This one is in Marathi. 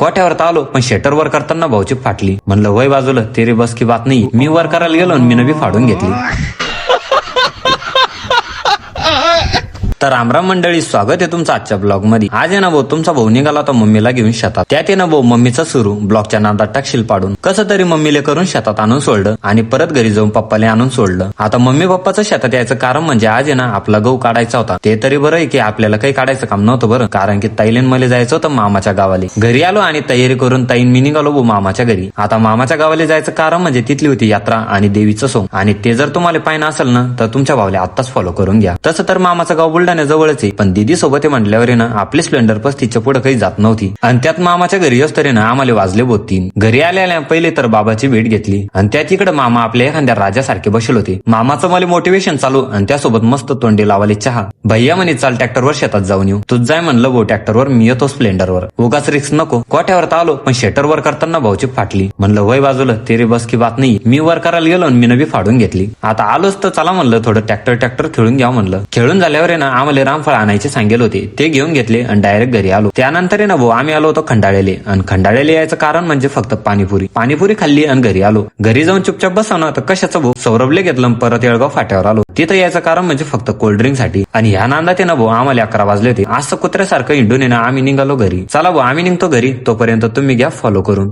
कोठ्यावर तर आलो पण शटर वर करताना भाऊची फाटली. म्हणलं वय बाजूला तेरे बस की बात नाही. मी वर करायला गेलो आणि मी नवी फाडून घेतली. तर रामराम मंडळी, स्वागत आहे तुमचं आजच्या ब्लॉग मध्ये. आज आहे ना भाऊ तुमचा भाऊ निघाला होता मम्मीला घेऊन शेतात. त्यात आहे ना भाऊ मम्मीचा सुरू ब्लॉगच्या नादात टाकशील पाडून. कसं तरी मम्मीला करून शेतात आणून सोडलं आणि परत घरी जाऊन पप्पाला आणून सोडलं. आता मम्मी पप्पाचं शेतात यायचं कारण म्हणजे आज आहे ना आपला गहू काढायचा होता. ते तरी बरं आहे की आपल्याला काही काढायचं काम नव्हतं बरं, कारण की ताईलेन मला जायचं होतं मामाच्या गावाला. घरी आलो आणि तयारी करून ताईन मी निघालो भाऊ मामाच्या घरी. आता मामाच्या गावाला जायचं कारण म्हणजे तिथली होती यात्रा आणि देवीचं सोंग. आणि ते जर तुम्हाला पाहिजे असेल ना तर तुमच्या भावाला आत्ताच फॉलो करून घ्या. तसं तर मामाचं गाव बुलढाण्याजवळच आहे, पण दीदी सोबत म्हटल्यावर ना आपली स्प्लेंडर 35 पुढे काही जात नव्हती. आणि त्यात मामाच्या घरी असतो ना आम्हाला वाजले 3. घरी आल्या पहिले तर बाबाची भेट घेतली आणि त्या तिकडे मामा आपल्या एखाद्या राजासारखे बसले होते. मामाचं मला मोटिवेशन चालू आणि त्यासोबत मस्त तोंडी लावाले चहा. भैया म्हणे चाल ट्रॅक्टरवर शेतात जाऊन येऊ. तूच जाय म्हणलं भाऊ ट्रॅक्टरवर, मी येतो स्प्लेंडरवर. उगाच रिक्स नको. कोठ्यावर तर आलो पण शटर वर करताना भाऊची फाटली. म्हणलं वय बाजूला तेरे बस की बात नाही. मी वर करायला गेलो आणि मी नवी फाडून घेतली. आता आलोच तर चला म्हणलं थोडं ट्रॅक्टर खेळून घ्या म्हणलं. खेळून झाल्यावर ना आम्हाला रामफळ आणायचे सांगेल होते, ते घेऊन घेतले आणि डायरेक्ट घरी आलो. त्यानंतर ना भाऊ आम्ही आलो होतो खंडाळ्याले. आणि खंडाळ्याला यायचं कारण म्हणजे फक्त पाणीपुरी खाल्ली आणि घरी आलो. घरी जाऊन चुपचाप बसवणं तर कशाचं भाऊ सौरभले घेतलं परत येळगाव फाट्यावर आलो. तिथं यायचं कारण म्हणजे फक्त कोल्ड्रिंक साठी. आणि ह्या नांदात ना भाऊ आम्हाला 11 वाजले होते. असं कुत्र्यासारखं हिंडून ना आम्ही निघालो घरी. चला भाऊ आम्ही निघतो घरी, तोपर्यंत तुम्ही घ्या फॉलो करून.